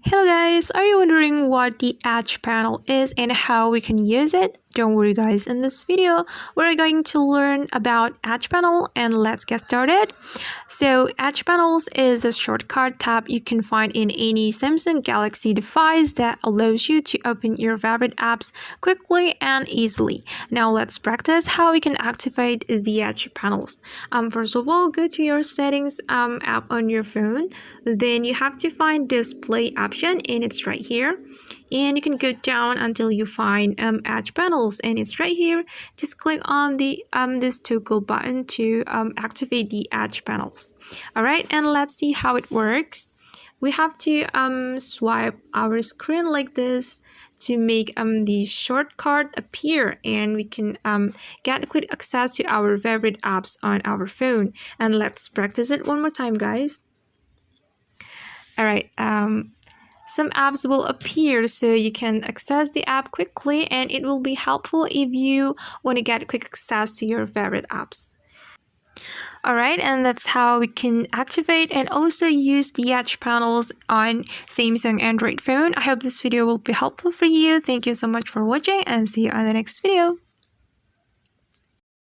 Hello guys, are you wondering what the Edge panel is and how we can use it? Don't worry guys, in this video we're going to learn about Edge panel and let's get started. So Edge panels is a shortcut tab you can find in any Samsung Galaxy device that allows you to open your favorite apps quickly and easily. Now let's practice how we can activate the Edge panels. First of all, go to your settings app on your phone. Then you have to find display option and it's right here. And you can go down until you find Edge panels and it's right here. Just click on the this toggle button to activate the Edge panels. Alright, and let's see how it works. We have to swipe our screen like this to make the shortcut appear, and we can get quick access to our favorite apps on our phone. And let's practice it one more time, guys. Alright, some apps will appear so you can access the app quickly, and it will be helpful if you want to get quick access to your favorite apps. Alright, and that's how we can activate and also use the Edge panels on Samsung Android phone. I hope this video will be helpful for you. Thank you so much for watching and see you on the next video.